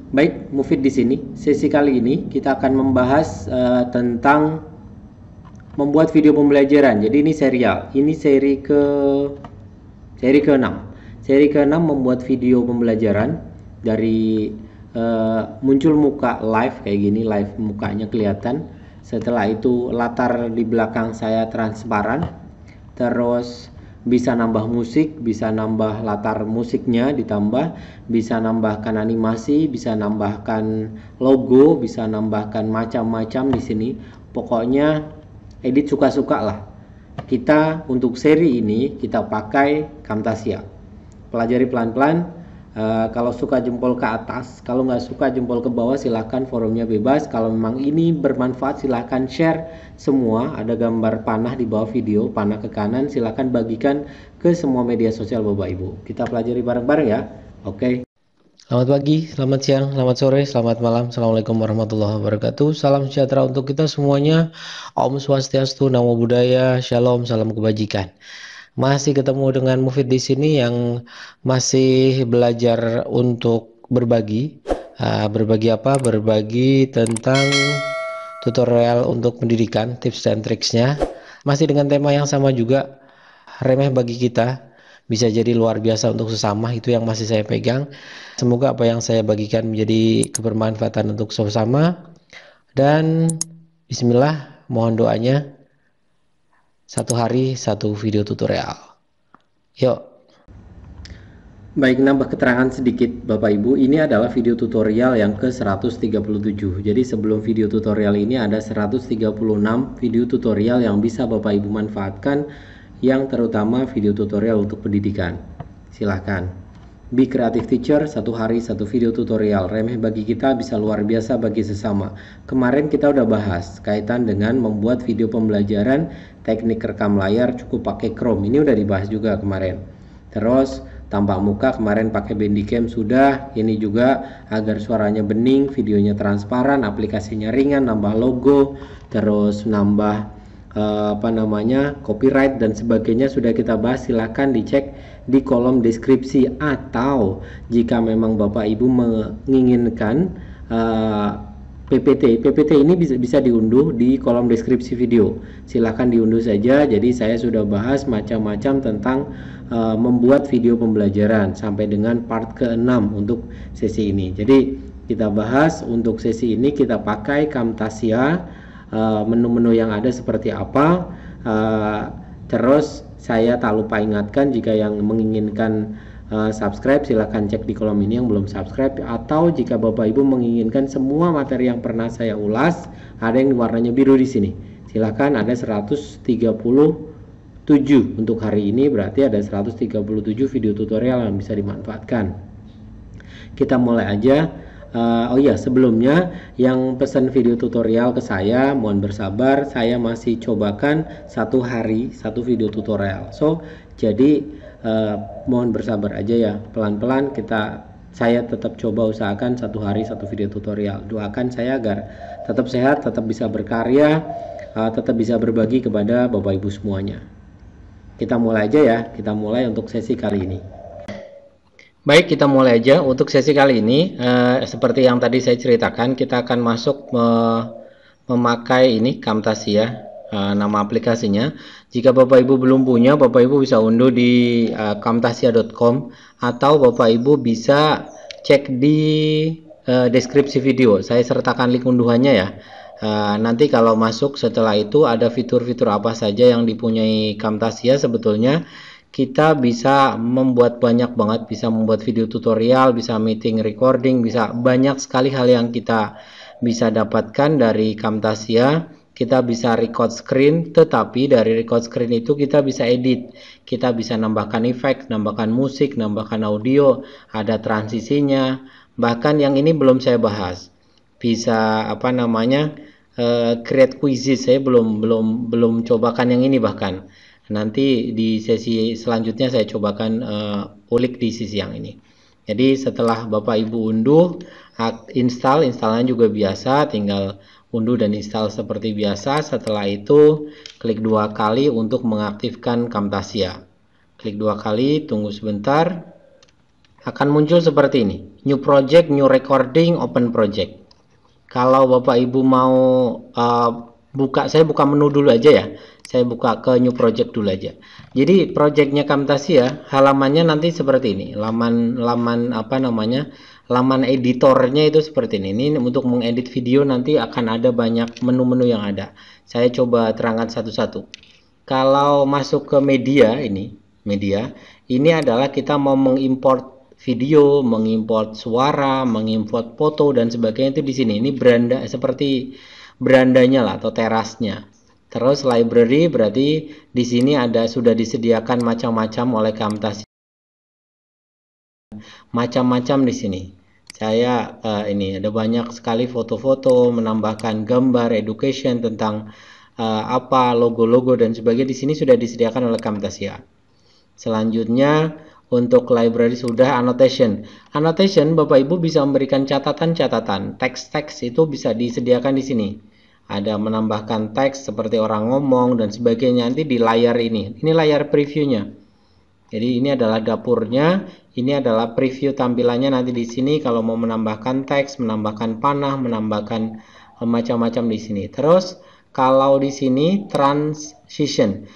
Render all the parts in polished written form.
Baik, Mufid di sini. Sesi kali ini kita akan membahas tentang membuat video pembelajaran. Jadi ini serial. Ini seri ke-6. Seri ke-6 membuat video pembelajaran dari muncul muka live kayak gini, live mukanya kelihatan. Setelah itu latar di belakang saya transparan. Terus bisa nambah musik, bisa nambah latar musiknya ditambah, bisa nambahkan animasi, bisa nambahkan logo, bisa nambahkan macam-macam di sini. Pokoknya edit suka-suka lah. Kita untuk seri ini kita pakai Camtasia. Pelajari pelan-pelan. Kalau suka jempol ke atas, kalau nggak suka jempol ke bawah, silahkan, forumnya bebas. Kalau memang ini bermanfaat, silahkan share semua. Ada gambar panah di bawah video, panah ke kanan, silahkan bagikan ke semua media sosial Bapak Ibu. Kita pelajari bareng-bareng ya. Oke. Selamat pagi, selamat siang, selamat sore, selamat malam. Assalamualaikum warahmatullahi wabarakatuh. Salam sejahtera untuk kita semuanya. Om Swastiastu, Namo Buddhaya, Shalom, salam kebajikan. Masih ketemu dengan Mufid di sini yang masih belajar untuk berbagi. Berbagi apa? Berbagi tentang tutorial untuk pendidikan, tips dan triksnya. Masih dengan tema yang sama juga, remeh bagi kita, bisa jadi luar biasa untuk sesama. Itu yang masih saya pegang. Semoga apa yang saya bagikan menjadi kebermanfaatan untuk sesama. Dan bismillah, mohon doanya. Satu hari satu video tutorial. Yuk. Baik, nambah keterangan sedikit Bapak Ibu. Ini adalah video tutorial yang ke-137. Jadi sebelum video tutorial ini ada 136 video tutorial yang bisa Bapak Ibu manfaatkan, yang terutama video tutorial untuk pendidikan. Silahkan. Be Creative Teacher, satu hari satu video tutorial. Remeh bagi kita, bisa luar biasa bagi sesama. Kemarin kita udah bahas kaitan dengan membuat video pembelajaran, teknik rekam layar cukup pakai Chrome. Ini udah dibahas juga kemarin. Terus tampak muka kemarin pakai Bandicam sudah. Ini juga agar suaranya bening, videonya transparan, aplikasinya ringan, nambah logo, terus nambah copyright dan sebagainya sudah kita bahas. Silahkan dicek di kolom deskripsi, atau jika memang Bapak Ibu menginginkan PPT ini bisa diunduh di kolom deskripsi video. Silahkan diunduh saja. Jadi saya sudah bahas macam-macam tentang membuat video pembelajaran sampai dengan part ke-6 untuk sesi ini. Jadi kita bahas untuk sesi ini kita pakai Camtasia. Menu-menu yang ada seperti apa. Terus saya tak lupa ingatkan, jika yang menginginkan subscribe silahkan cek di kolom ini yang belum subscribe, atau jika Bapak Ibu menginginkan semua materi yang pernah saya ulas, ada yang warnanya biru di sini. Silahkan, ada 137 untuk hari ini, berarti ada 137 video tutorial yang bisa dimanfaatkan. Kita mulai aja. Oh iya, sebelumnya yang pesan video tutorial ke saya, mohon bersabar, saya masih cobakan satu hari satu video tutorial. Jadi mohon bersabar aja ya, pelan-pelan saya tetap coba usahakan satu hari satu video tutorial. Doakan saya agar tetap sehat, tetap bisa berkarya, tetap bisa berbagi kepada Bapak Ibu semuanya. Kita mulai aja ya, kita mulai untuk sesi kali ini. Baik, kita mulai aja untuk sesi kali ini. Seperti yang tadi saya ceritakan, kita akan masuk memakai ini Camtasia, nama aplikasinya. Jika Bapak Ibu belum punya, Bapak Ibu bisa unduh di camtasia.com, atau Bapak Ibu bisa cek di deskripsi video. Saya sertakan link unduhannya ya. Nanti kalau masuk setelah itu ada fitur-fitur apa saja yang dipunyai Camtasia. Sebetulnya kita bisa membuat banyak banget, bisa membuat video tutorial, bisa meeting recording, bisa banyak sekali hal yang kita bisa dapatkan dari Camtasia. Kita bisa record screen, tetapi dari record screen itu kita bisa edit, kita bisa nambahkan efek, nambahkan musik, nambahkan audio, ada transisinya. Bahkan yang ini belum saya bahas, bisa create quizzes. Saya belum cobakan yang ini, bahkan nanti di sesi selanjutnya saya cobakan ulik di sisi yang ini. Jadi setelah Bapak Ibu unduh, instalnya juga biasa, tinggal unduh dan install seperti biasa. Setelah itu klik 2 kali untuk mengaktifkan Camtasia. Klik 2 kali, tunggu sebentar, akan muncul seperti ini. new project, new recording, open project. Kalau Bapak Ibu mau saya buka menu dulu aja ya. Saya buka ke new project dulu aja. Jadi projectnya Camtasia halamannya nanti seperti ini. Laman apa namanya? Laman editornya itu seperti ini. Ini untuk mengedit video nanti akan ada banyak menu-menu yang ada. Saya coba terangkan satu-satu. Kalau masuk ke media ini adalah kita mau mengimport video, mengimport suara, mengimport foto dan sebagainya itu di sini. Ini beranda seperti berandanya lah atau terasnya. Terus library berarti di sini sudah disediakan macam-macam oleh Camtasia. Macam-macam di sini. Saya ini ada banyak sekali foto-foto, menambahkan gambar, education tentang apa logo-logo dan sebagainya di sini sudah disediakan oleh Camtasia. Selanjutnya untuk library sudah annotation. Annotation Bapak Ibu bisa memberikan catatan-catatan. Teks-teks itu bisa disediakan di sini. Ada menambahkan teks seperti orang ngomong dan sebagainya nanti di layar ini. Ini layar previewnya. Jadi ini adalah dapurnya. Ini adalah preview tampilannya nanti di sini kalau mau menambahkan teks, menambahkan panah, menambahkan macam-macam di sini. Terus kalau di sini transition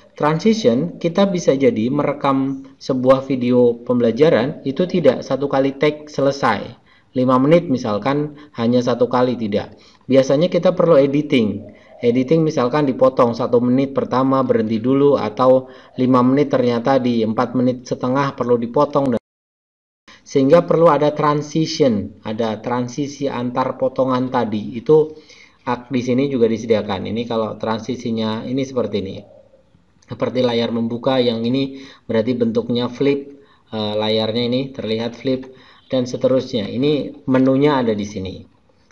kita bisa jadi merekam sebuah video pembelajaran itu tidak satu kali take selesai 5 menit misalkan hanya satu kali, tidak. Biasanya kita perlu editing misalkan dipotong 1 menit pertama berhenti dulu, atau 5 menit ternyata di 4 menit setengah perlu dipotong, sehingga perlu ada transition, ada transisi antar potongan tadi. Itu di sini juga disediakan. Ini kalau transisinya ini seperti ini, seperti layar membuka, yang ini berarti bentuknya flip, layarnya ini terlihat flip dan seterusnya. Ini menunya ada di sini.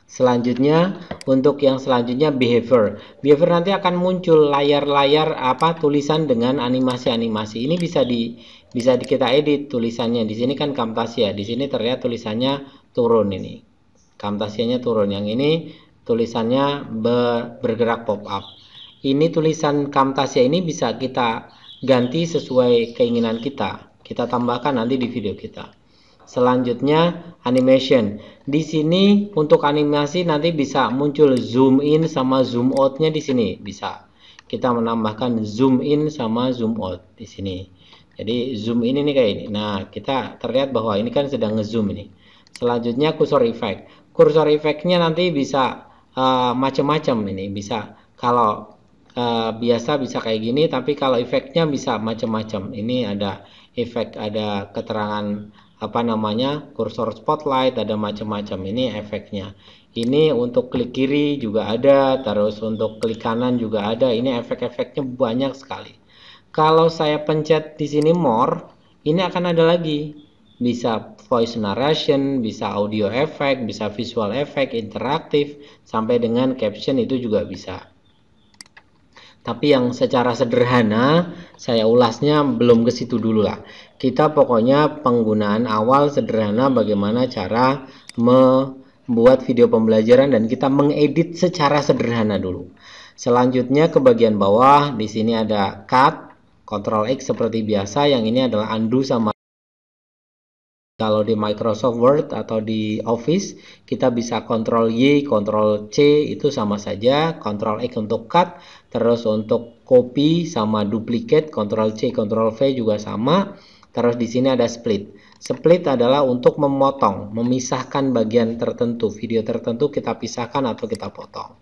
Selanjutnya untuk yang selanjutnya behavior nanti akan muncul layar-layar tulisan dengan animasi-animasi. Ini bisa kita edit tulisannya. Di sini kan Camtasia, di sini terlihat tulisannya turun, ini Camtasianya turun, yang ini tulisannya bergerak pop up. Ini tulisan Camtasia ini bisa kita ganti sesuai keinginan kita tambahkan nanti di video kita. Selanjutnya animation. Di sini untuk animasi nanti bisa muncul zoom in sama zoom out-nya di sini bisa. Kita menambahkan zoom in sama zoom out di sini. Jadi zoom in ini kayak ini. Nah, kita terlihat bahwa ini kan sedang ngezoom ini. Selanjutnya cursor effect. Cursor effect-nya nanti bisa macam-macam ini. Bisa kalau biasa bisa kayak gini, tapi kalau efeknya bisa macam-macam. Ini ada efek, ada keterangan kursor spotlight, ada macam-macam. Ini efeknya. Ini untuk klik kiri juga ada, terus untuk klik kanan juga ada. Ini efek-efeknya banyak sekali. Kalau saya pencet di sini more, ini akan ada lagi. Bisa voice narration, bisa audio effect, bisa visual effect, interaktif, sampai dengan caption itu juga bisa. Tapi yang secara sederhana saya ulasnya belum ke situ dulu lah. Kita pokoknya penggunaan awal sederhana, bagaimana cara membuat video pembelajaran dan kita mengedit secara sederhana dulu. Selanjutnya ke bagian bawah, di sini ada cut, Ctrl X seperti biasa. Yang ini adalah undo sama. Kalau di Microsoft Word atau di Office kita bisa Ctrl Y, Ctrl C, itu sama saja. Ctrl X untuk cut, terus untuk copy sama duplicate, Ctrl C, Ctrl V juga sama. Terus di sini ada split. Split adalah untuk memotong, memisahkan bagian tertentu, video tertentu kita pisahkan atau kita potong.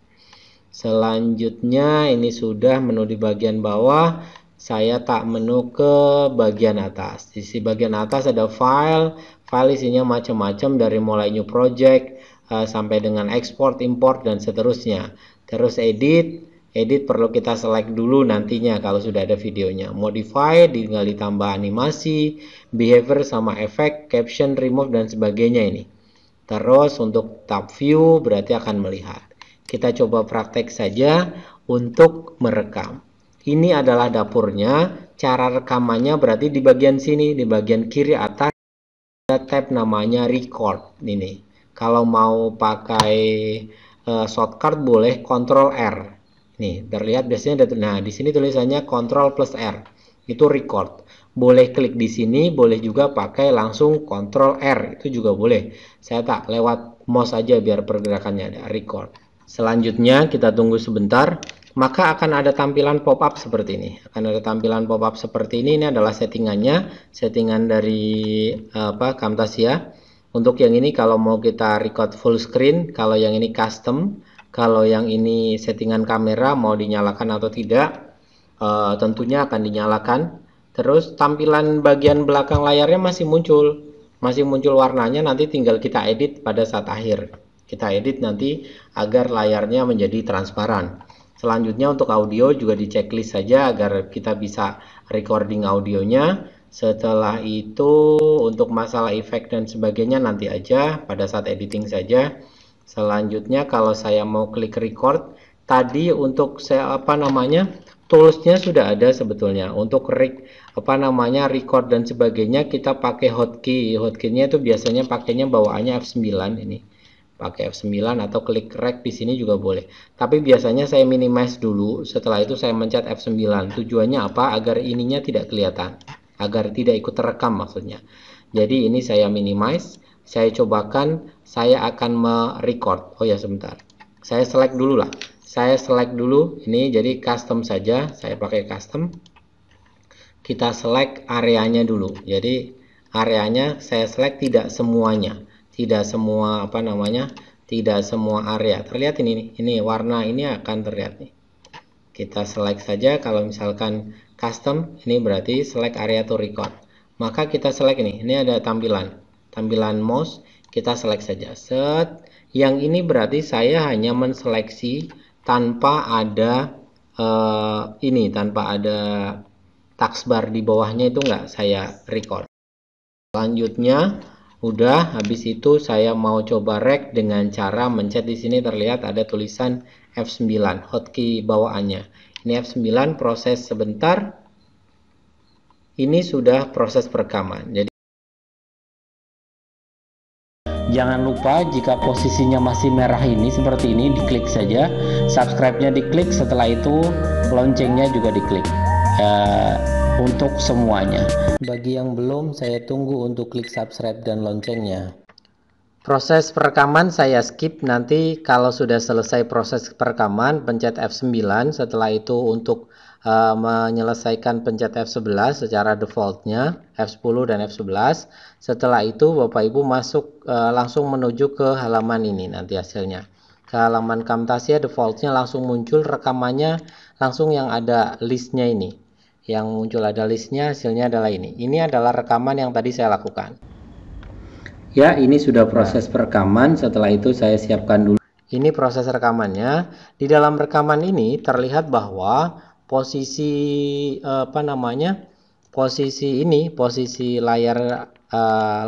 Selanjutnya ini sudah menu di bagian bawah. Saya tak menu ke bagian atas. Di bagian atas ada file isinya macam-macam, dari mulai new project sampai dengan export, import dan seterusnya. Terus edit perlu kita select dulu nantinya kalau sudah ada videonya. Modify tinggal ditambah animasi, behavior sama efek, caption, remove dan sebagainya ini. Terus untuk tab view berarti akan melihat. Kita coba praktek saja untuk merekam. Ini adalah dapurnya. Cara rekamannya berarti di bagian sini, di bagian kiri atas ada tab namanya record ini. Kalau mau pakai shortcut boleh Ctrl R. Nih, terlihat biasanya nah di sini tulisannya Ctrl plus R. itu record. Boleh klik di sini, boleh juga pakai langsung Ctrl R, itu juga boleh. Saya tak lewat mouse aja biar pergerakannya ada record. Selanjutnya kita tunggu sebentar, maka akan ada tampilan pop-up seperti ini. Akan ada tampilan pop-up seperti ini. Ini adalah settingannya, settingan dari Camtasia. Untuk yang ini kalau mau kita record full screen, kalau yang ini custom, kalau yang ini settingan kamera mau dinyalakan atau tidak, tentunya akan dinyalakan. Terus tampilan bagian belakang layarnya masih muncul warnanya, nanti tinggal kita edit pada saat akhir. Kita edit nanti agar layarnya menjadi transparan. Selanjutnya untuk audio juga di checklist saja agar kita bisa recording audionya. Setelah itu untuk masalah efek dan sebagainya nanti aja pada saat editing saja. Selanjutnya kalau saya mau klik record, tadi untuk toolsnya sudah ada sebetulnya. Untuk record dan sebagainya kita pakai hotkey-nya itu biasanya pakainya bawaannya F9 ini. Pakai F9 atau klik rec di sini juga boleh. Tapi biasanya saya minimize dulu, setelah itu saya mencet F9. Tujuannya apa? Agar ininya tidak kelihatan, agar tidak ikut terekam maksudnya. Jadi ini saya minimize, saya cobakan, saya akan merecord. Oh ya sebentar, saya select dulu lah. Saya select dulu ini, jadi custom saja, saya pakai custom. Kita select areanya dulu. Jadi areanya saya select tidak semuanya, tidak semua tidak semua area. Terlihat ini warna ini akan terlihat nih. Kita select saja, kalau misalkan custom ini berarti select area to record. Maka kita select ini ada tampilan mouse, kita select saja. Set. Yang ini berarti saya hanya menseleksi tanpa ada tanpa ada taskbar di bawahnya, itu enggak saya record. Selanjutnya udah, habis itu saya mau coba rec dengan cara mencet di sini, terlihat ada tulisan F9 hotkey bawaannya. Ini F9, proses sebentar. Ini sudah proses perekaman. Jadi jangan lupa jika posisinya masih merah ini seperti ini, diklik saja, subscribe-nya diklik, setelah itu loncengnya juga diklik. Untuk semuanya. Bagi yang belum, saya tunggu untuk klik subscribe dan loncengnya. Proses perekaman saya skip, nanti kalau sudah selesai proses perekaman pencet F9. Setelah itu untuk menyelesaikan pencet F11 secara defaultnya, F10 dan F11. Setelah itu Bapak Ibu masuk langsung menuju ke halaman ini, nanti hasilnya ke halaman Camtasia, defaultnya langsung muncul rekamannya, langsung yang ada listnya ini, yang muncul ada listnya, hasilnya adalah ini adalah rekaman yang tadi saya lakukan. Ya, ini sudah proses perekaman. Setelah itu saya siapkan dulu. Ini proses rekamannya. Di dalam rekaman ini terlihat bahwa posisi posisi layar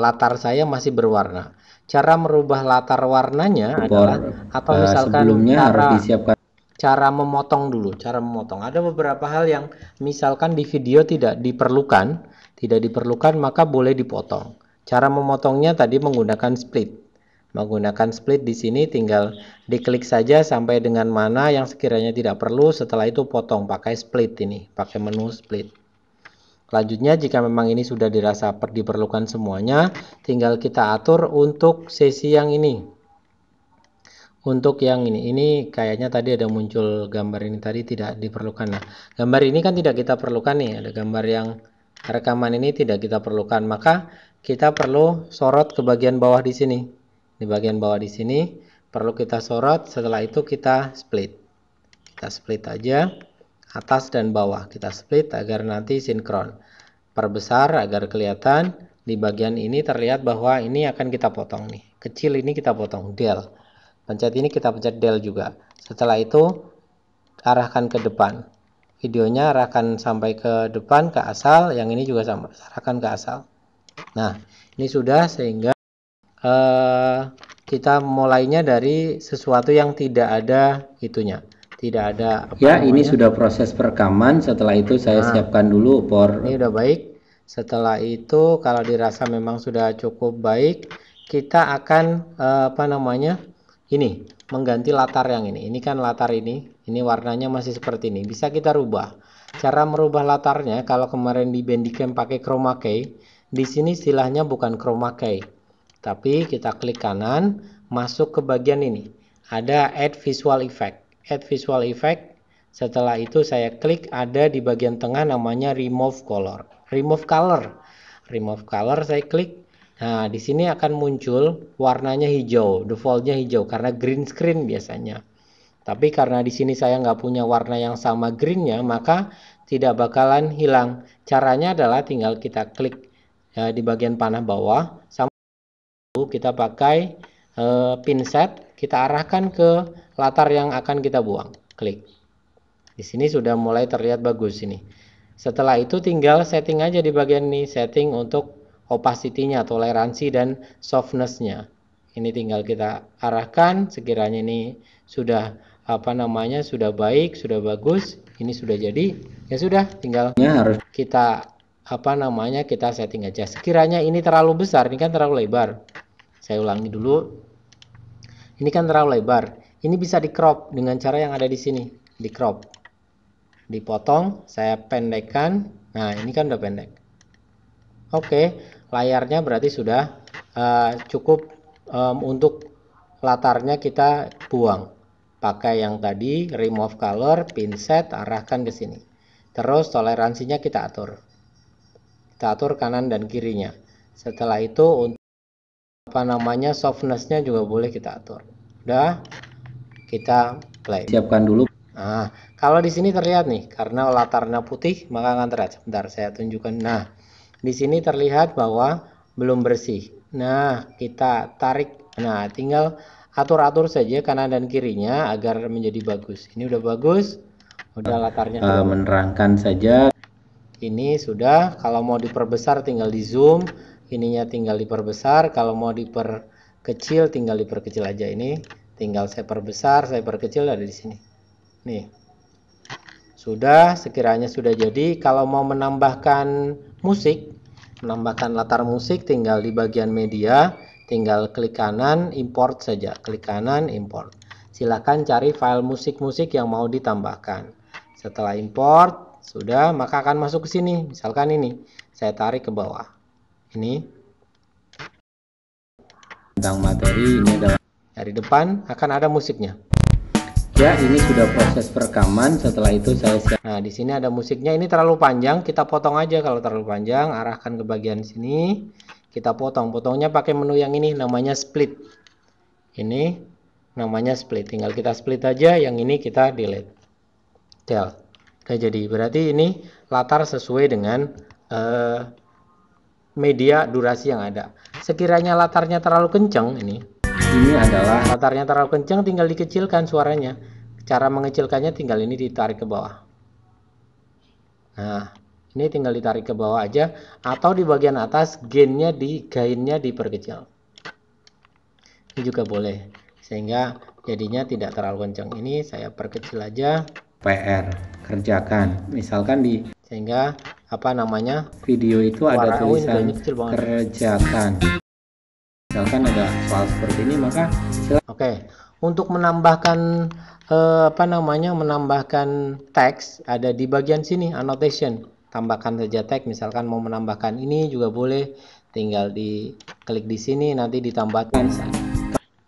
latar saya masih berwarna. Cara merubah latar warnanya adalah atau misalkan sebelumnya harus disiapkan cara memotong dulu, cara memotong. Ada beberapa hal yang misalkan di video tidak diperlukan, maka boleh dipotong. Cara memotongnya tadi menggunakan split. Menggunakan split di sini tinggal diklik saja sampai dengan mana yang sekiranya tidak perlu, setelah itu potong pakai split ini, pakai menu split. Selanjutnya jika memang ini sudah dirasa diperlukan semuanya, tinggal kita atur untuk sesi yang ini. Untuk yang ini kayaknya tadi ada muncul gambar ini tadi tidak diperlukan. Nah, gambar ini kan tidak kita perlukan nih, ada gambar yang rekaman ini tidak kita perlukan, maka kita perlu sorot ke bagian bawah di sini. Di bagian bawah di sini perlu kita sorot, setelah itu kita split. Kita split aja atas dan bawah, kita split agar nanti sinkron. Perbesar agar kelihatan. Di bagian ini terlihat bahwa ini akan kita potong nih. Kecil ini kita potong del. Pencet ini kita pencet del juga. Setelah itu arahkan ke depan. Videonya arahkan sampai ke depan, ke asal. Yang ini juga sama, arahkan ke asal. Nah, ini sudah, sehingga kita mulainya dari sesuatu yang tidak ada itunya, tidak ada ini sudah proses perekaman. Setelah itu saya siapkan dulu ini udah baik. Setelah itu kalau dirasa memang sudah cukup baik, kita akan ini mengganti latar yang ini kan latar ini warnanya masih seperti ini, bisa kita rubah. Cara merubah latarnya, kalau kemarin di Bandicam pakai chroma key, di sini istilahnya bukan chroma key, tapi kita klik kanan, masuk ke bagian ini. Ada Add Visual Effect. Add Visual Effect. Setelah itu saya klik, ada di bagian tengah namanya Remove Color. Remove Color. Remove Color saya klik. Nah, di sini akan muncul warnanya hijau, defaultnya hijau karena green screen biasanya. Tapi karena di sini saya nggak punya warna yang sama greennya, maka tidak bakalan hilang. Caranya adalah tinggal kita klik di bagian panah bawah, sama kita pakai pinset, kita arahkan ke latar yang akan kita buang. Klik. Di sini sudah mulai terlihat bagus ini. Setelah itu tinggal setting aja di bagian ini, setting untuk opacity-nya, toleransi dan softness-nya. Ini tinggal kita arahkan, sekiranya ini sudah sudah baik, sudah bagus, ini sudah jadi, ya sudah, tinggal kita kita setting aja. Sekiranya ini terlalu besar, ini kan terlalu lebar. Saya ulangi dulu. Ini kan terlalu lebar. Ini bisa di crop dengan cara yang ada di sini, di crop. Dipotong, saya pendekkan. Nah, ini kan udah pendek. Oke, layarnya berarti sudah cukup untuk latarnya kita buang. Pakai yang tadi, remove color, pinset, arahkan ke sini. Terus toleransinya kita atur. Kita atur kanan dan kirinya. Setelah itu untuk softness-nya juga boleh kita atur. Udah, kita play. Siapkan dulu. Nah, kalau di sini terlihat nih, karena latarnya putih, maka akan terlihat. Sebentar, saya tunjukkan. Nah, di sini terlihat bahwa belum bersih. Nah, kita tarik. Nah, tinggal atur-atur saja kanan dan kirinya agar menjadi bagus. Ini udah bagus. Udah latarnya menerangkan saja. Ini sudah, kalau mau diperbesar tinggal di zoom, ininya tinggal diperbesar, kalau mau diperkecil tinggal diperkecil aja. Ini tinggal saya perbesar, saya perkecil, ada di sini. Nih. Sudah, sekiranya sudah jadi. Kalau mau menambahkan musik, menambahkan latar musik, tinggal di bagian media, tinggal klik kanan, import saja. Klik kanan, import. Silakan cari file musik-musik yang mau ditambahkan. Setelah import, sudah, maka akan masuk ke sini. Misalkan ini, saya tarik ke bawah. Ini tentang materi, ini adalah dari depan akan ada musiknya. Ya, ini sudah proses perekaman. Setelah itu saya siap. Nah, di sini ada musiknya. Ini terlalu panjang, kita potong aja. Kalau terlalu panjang, arahkan ke bagian sini. Kita potong. Potongnya pakai menu yang ini, namanya split. Ini namanya split. Tinggal kita split aja. Yang ini kita delete. Del. Oke, jadi berarti ini latar sesuai dengan media durasi yang ada. Sekiranya latarnya terlalu kencang, ini adalah latarnya terlalu kencang, tinggal dikecilkan suaranya. Cara mengecilkannya tinggal ini ditarik ke bawah. Nah, ini tinggal ditarik ke bawah aja, atau di bagian atas gainnya diperkecil. Ini juga boleh, sehingga jadinya tidak terlalu kencang. Ini saya perkecil aja. PR kerjakan, misalkan sehingga video itu ada tulisan kerjakan. Misalkan ada soal seperti ini, maka oke. Untuk menambahkan menambahkan teks ada di bagian sini, annotation. Tambahkan saja teks, misalkan mau menambahkan ini juga boleh, tinggal diklik di sini, nanti ditambahkan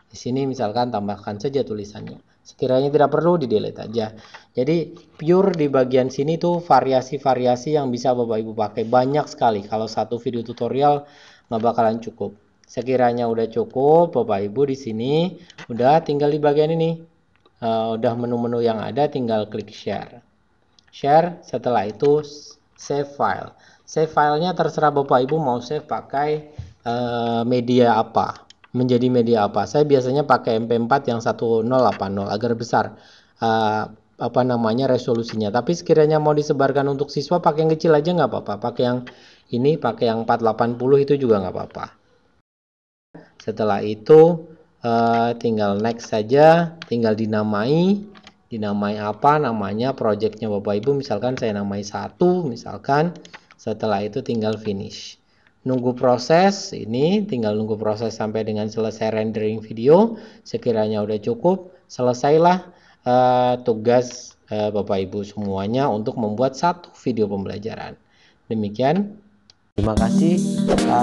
di sini, misalkan tambahkan saja tulisannya. Sekiranya tidak perlu, di delete aja. Jadi pure di bagian sini tuh variasi-variasi yang bisa Bapak Ibu pakai banyak sekali. Kalau satu video tutorial nggak bakalan cukup. Sekiranya udah cukup, Bapak Ibu di sini udah tinggal di bagian ini. Udah menu-menu yang ada, tinggal klik share. Share, setelah itu save file. Save filenya terserah Bapak Ibu mau save pakai media apa. Menjadi media apa. Saya biasanya pakai MP4 yang 1080 agar besar resolusinya. Tapi sekiranya mau disebarkan untuk siswa, pakai yang kecil aja nggak apa-apa. Pakai yang ini, pakai yang 480 itu juga nggak apa-apa. Setelah itu tinggal next saja, tinggal dinamai apa namanya projectnya Bapak Ibu, misalkan saya namai 1 misalkan. Setelah itu tinggal finish. Nunggu proses, ini tinggal nunggu proses sampai dengan selesai rendering video. Sekiranya udah cukup, selesailah tugas Bapak Ibu semuanya untuk membuat satu video pembelajaran. Demikian. Terima kasih.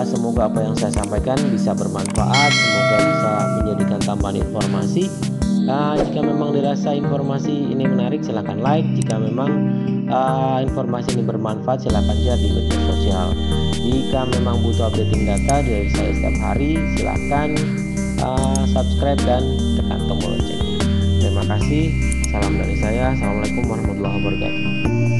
Semoga apa yang saya sampaikan bisa bermanfaat, semoga bisa menjadikan tambahan informasi. Jika memang dirasa informasi ini menarik, silahkan like. Jika memang informasi ini bermanfaat, silahkan share di media sosial. Jika memang butuh updating data dari saya setiap hari, silahkan subscribe dan tekan tombol lonceng. Terima kasih. Salam dari saya. Assalamualaikum warahmatullahi wabarakatuh.